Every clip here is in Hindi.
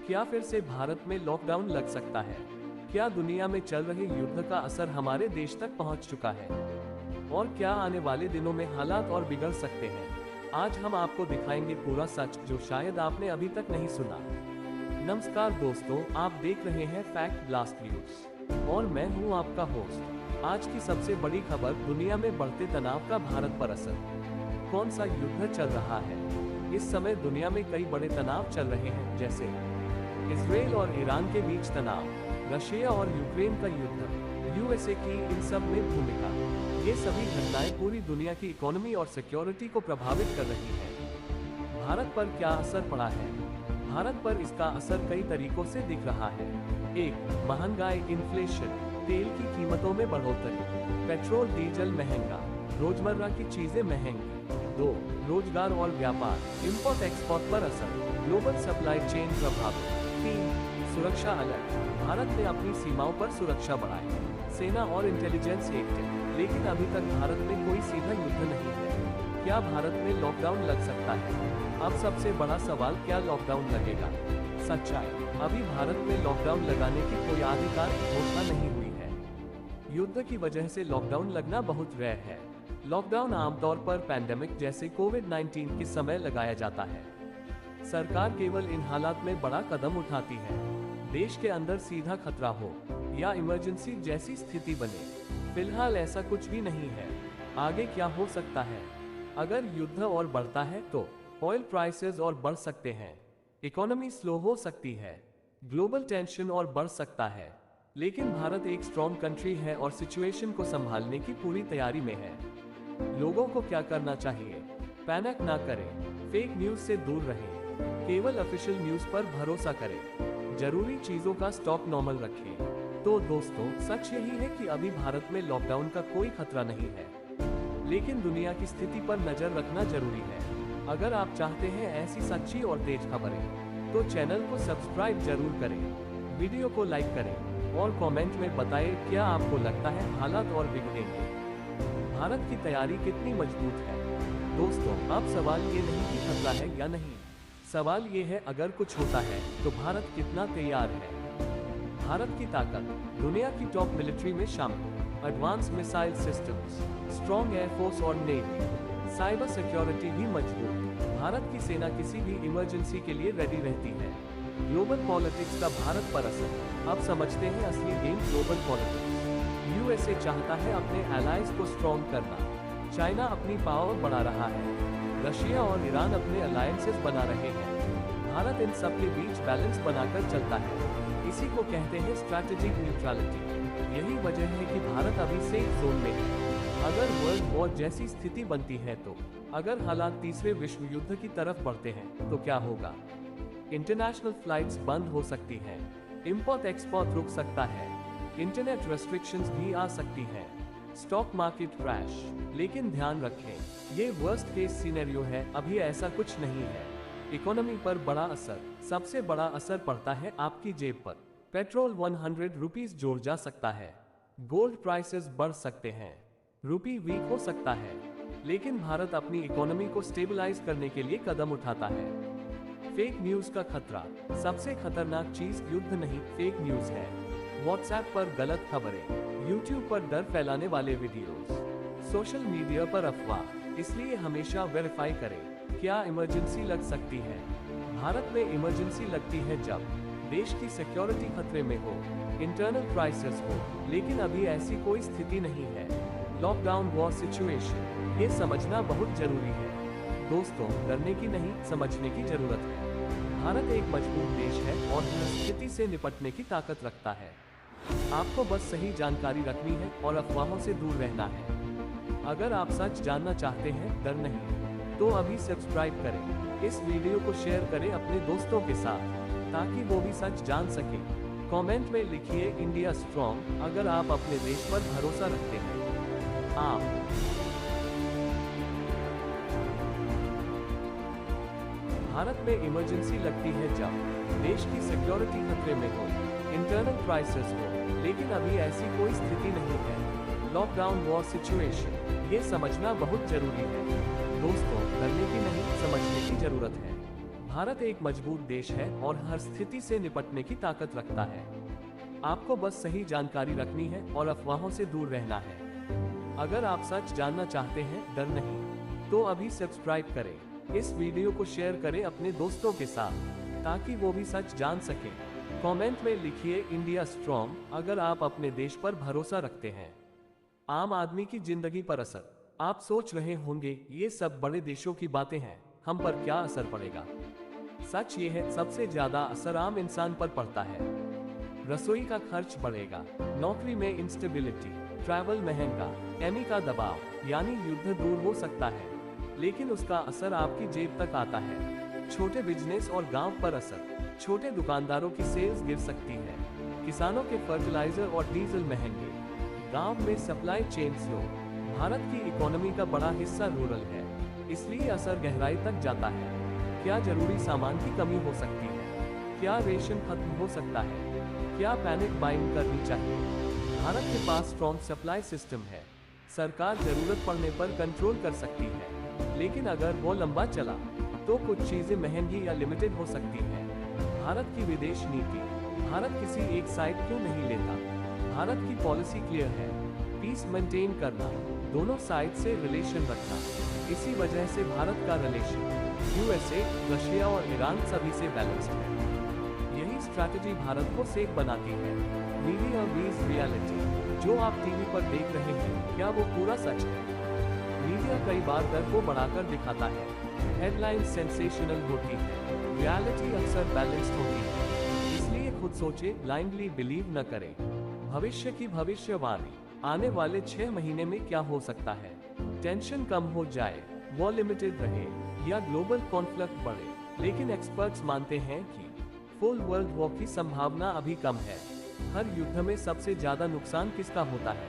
क्या फिर से भारत में लॉकडाउन लग सकता है? क्या दुनिया में चल रहे युद्ध का असर हमारे देश तक पहुंच चुका है? और क्या आने वाले दिनों में हालात और बिगड़ सकते हैं? आज हम आपको दिखाएंगे पूरा सच जो शायद आपने अभी तक नहीं सुना। नमस्कार दोस्तों, आप देख रहे हैं फैक्ट ब्लास्ट न्यूज और मैं हूं आपका होस्ट। आज की सबसे बड़ी खबर, दुनिया में बढ़ते तनाव का भारत पर असर। कौन सा युद्ध चल रहा है? इस समय दुनिया में कई बड़े तनाव चल रहे हैं, जैसे इजराइल और ईरान के बीच तनाव, रशिया और यूक्रेन का युद्ध, यूएसए की इन सब में भूमिका। ये सभी घटनाएं पूरी दुनिया की इकोनॉमी और सिक्योरिटी को प्रभावित कर रही हैं। भारत पर क्या असर पड़ा है? भारत पर इसका असर कई तरीकों से दिख रहा है। 1. महंगाई, इन्फ्लेशन, तेल की कीमतों में बढ़ोतरी, पेट्रोल डीजल महंगा, रोजमर्रा की चीजें महंगी। 2. रोजगार और व्यापार, इंपोर्ट एक्सपोर्ट पर असर, ग्लोबल सप्लाई चेन प्रभावित। 3. सुरक्षा अलर्ट, भारत ने अपनी सीमाओं पर सुरक्षा बढ़ाई, सेना और इंटेलिजेंस एक्टिव, लेकिन अभी तक भारत में कोई सीधा युद्ध नहीं है। क्या भारत में लॉकडाउन लग सकता है? अब सबसे बड़ा सवाल, क्या लॉकडाउन लगेगा? सच्चाई, अभी भारत में लॉकडाउन लगाने की कोई आधिकारिक घोषणा नहीं हुई है। युद्ध की वजह से लॉकडाउन लगना बहुत रेयर है। लॉकडाउन आमतौर पर पैंडेमिक जैसे कोविड-19 के समय लगाया जाता है। सरकार केवल इन हालात में बड़ा कदम उठाती है, देश के अंदर सीधा खतरा हो या इमरजेंसी जैसी स्थिति बने। फिलहाल ऐसा कुछ भी नहीं है। आगे क्या हो सकता है? अगर युद्ध और बढ़ता है तो ऑयल प्राइसेस और बढ़ सकते हैं, इकोनॉमी स्लो हो सकती है, ग्लोबल टेंशन और बढ़ सकता है। लेकिन भारत एक स्ट्रॉन्ग कंट्री है और सिचुएशन को संभालने की पूरी तैयारी में है। लोगों को क्या करना चाहिए? पैनिक ना करें, फेक न्यूज से दूर रहें, केवल ऑफिशियल न्यूज पर भरोसा करें, जरूरी चीजों का स्टॉक नॉर्मल रखें। तो दोस्तों, सच यही है कि अभी भारत में लॉकडाउन का कोई खतरा नहीं है, लेकिन दुनिया की स्थिति पर नजर रखना जरूरी है। अगर आप चाहते हैं ऐसी सच्ची और तेज खबरें, तो चैनल को सब्सक्राइब जरूर करें, वीडियो को लाइक करें और कमेंट में बताएं क्या आपको लगता है हालात और बिगड़ेंगे। भारत की तैयारी कितनी मजबूत है? दोस्तों, अब सवाल ये नहीं कि खतरा है या नहीं, सवाल ये है अगर कुछ होता है तो भारत कितना तैयार है। भारत की ताकत, दुनिया की टॉप मिलिट्री में शामिल, advance missile systems, strong air force और नेवी, साइबर सिक्योरिटी भी मजबूत। भारत की सेना किसी भी इमरजेंसी के लिए रेडी रहती है। ग्लोबल पॉलिटिक्स का भारत पर असर, अब समझते हैं असली गेम ग्लोबल पॉलिटिक्स। यूएसए चाहता है अपने एलाइज को स्ट्रॉन्ग करना, चाइना अपनी पावर बढ़ा रहा है, रशिया और ईरान अपने अलायंसेस बना रहे हैं। भारत इन सब के बीच बैलेंस बनाकर चलता है, इसी को कहते हैं स्ट्रैटेजिक न्यूट्रलिटी। यही वजह है कि भारत अभी सेफ जोन में है। अगर वर्ल्ड वॉर जैसी स्थिति बनती है तो, अगर हालात तीसरे विश्व युद्ध की तरफ बढ़ते हैं तो क्या होगा? इंटरनेशनल फ्लाइट्स बंद हो सकती हैं, इंपोर्ट एक्सपोर्ट रुक सकता है, इंटरनेट रेस्ट्रिक्शंस भी आ सकती हैं, स्टॉक मार्केट क्रैश। लेकिन ध्यान रखें, ये वर्स्ट केस सिनेरियो है, अभी ऐसा कुछ नहीं है। इकोनॉमी पर बड़ा असर, सबसे बड़ा असर पड़ता है आपकी जेब पर। पेट्रोल 100 रुपीज जोड़ जा सकता है, गोल्ड प्राइसेस बढ़ सकते हैं, रुपी वीक हो सकता है। लेकिन भारत अपनी इकोनॉमी को स्टेबलाइज करने के लिए कदम उठाता है। फेक न्यूज का खतरा, सबसे खतरनाक चीज युद्ध नहीं, फेक न्यूज है। व्हाट्सएप पर गलत खबरें, यूट्यूब पर डर फैलाने वाले वीडियोस, सोशल मीडिया पर अफवाह, इसलिए हमेशा वेरीफाई करें। क्या इमरजेंसी लग सकती है? भारत में इमरजेंसी लगती है जब देश की सिक्योरिटी खतरे में हो, इंटरनल क्राइसिस हो, लेकिन अभी ऐसी कोई स्थिति नहीं है। लॉकडाउन वॉर सिचुएशन, ये समझना बहुत जरूरी है। दोस्तों, डरने की नहीं, समझने की जरूरत है। भारत एक मजबूत देश है और हर स्थिति से निपटने की ताकत रखता है। आपको बस सही जानकारी रखनी है और अफवाहों से दूर रहना है। अगर आप सच जानना चाहते हैं, डर नहीं, तो अभी सब्सक्राइब करें, इस वीडियो को शेयर करें अपने दोस्तों के साथ, ताकि वो भी सच जान सके। कमेंट में लिखिए इंडिया स्ट्रॉन्ग अगर आप अपने देश पर भरोसा रखते हैं। भारत में इमरजेंसी लगती है जब देश की सिक्योरिटी खतरे में हो, इंटरनल क्राइसिस हो, लेकिन अभी ऐसी कोई स्थिति नहीं है। लॉकडाउन वॉर सिचुएशन, ये समझना बहुत जरूरी है। दोस्तों, डरने की नहीं, समझने की जरूरत है। भारत एक मजबूत देश है और हर स्थिति से निपटने की ताकत रखता है। आपको बस सही जानकारी रखनी है और अफवाहों से दूर रहना है। अगर आप सच जानना चाहते हैं, डर नहीं, तो अभी सब्सक्राइब करें। इस वीडियो को शेयर करें अपने दोस्तों के साथ ताकि वो भी सच जान सकें। कमेंट में लिखिए इंडिया स्ट्रॉन्ग अगर आप अपने देश पर भरोसा रखते हैं। आम आदमी की जिंदगी पर असर। आप सोच रहे होंगे ये सब बड़े देशों की बातें हैं, हम पर क्या असर पड़ेगा। सच ये है, सबसे ज्यादा असर आम इंसान पर पड़ता है। रसोई का खर्च बढ़ेगा, नौकरी में इंस्टेबिलिटी, ट्रैवल महंगा, एमी का दबाव, यानी युद्ध दूर हो सकता है लेकिन उसका असर आपकी जेब तक आता है। छोटे बिजनेस और गांव पर असर। छोटे दुकानदारों की सेल्स गिर सकती है, किसानों के फर्टिलाइजर और डीजल महंगे, गांव में सप्लाई चेन स्लो। भारत की इकोनॉमी का बड़ा हिस्सा रूरल है, इसलिए असर गहराई तक जाता है। क्या जरूरी सामान की कमी हो सकती है? क्या रेशन खत्म हो सकता है? क्या पैनिक बाइंग करनी चाहिए? भारत के पास स्ट्रॉन्ग सप्लाई सिस्टम है, सरकार जरूरत पड़ने पर कंट्रोल कर सकती है, लेकिन अगर वो लंबा चला तो कुछ चीजें महंगी या लिमिटेड हो सकती है। भारत की विदेश नीति। भारत किसी एक साइड क्यों नहीं लेता? भारत की पॉलिसी क्लियर है, पीस मेंटेन करना, दोनों साइड से रिलेशन रखना। इसी वजह से भारत का रिलेशन यूएसए, रशिया और ईरान सभी से बैलेंस्ड है। यही स्ट्रैटेजी भारत को सेफ बनाती है। मीडिया वीज रियलिटी। जो आप टीवी पर देख रहे हैं, क्या वो पूरा सच है? मीडिया कई बार डर को बढ़ाकर दिखाता है। हेडलाइन सेंसेशनल होती है, रियलिटी अक्सर बैलेंस्ड होती है। इसलिए खुद सोचे, ब्लाइंडली बिलीव न करें। भविष्य की भविष्यवाणी। आने वाले 6 महीने में क्या हो सकता है? टेंशन कम हो जाए, वॉर लिमिटेड रहे या ग्लोबल कॉन्फ्लिक्ट बढ़े। लेकिन एक्सपर्ट्स मानते हैं कि फुल वर्ल्ड वॉर की संभावना अभी कम है। हर युद्ध में सबसे ज्यादा नुकसान किसका होता है?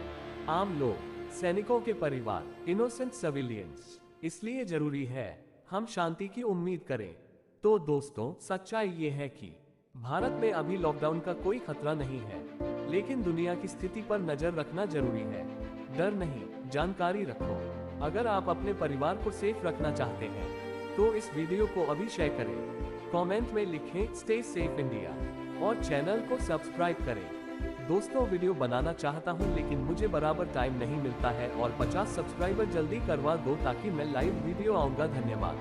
आम लोग, सैनिकों के परिवार, इनोसेंट सिविलियंस। इसलिए जरूरी है हम शांति की उम्मीद करें। तो दोस्तों, सच्चाई ये है कि भारत में अभी लॉकडाउन का कोई खतरा नहीं है, लेकिन दुनिया की स्थिति पर नजर रखना जरूरी है। डर नहीं, जानकारी रखो। अगर आप अपने परिवार को सेफ रखना चाहते हैं तो इस वीडियो को अभी शेयर करें, कमेंट में लिखें स्टे सेफ इंडिया और चैनल को सब्सक्राइब करें। दोस्तों, वीडियो बनाना चाहता हूं लेकिन मुझे बराबर टाइम नहीं मिलता है और 50 सब्सक्राइबर जल्दी करवा दो ताकि मैं लाइव वीडियो आऊंगा। धन्यवाद।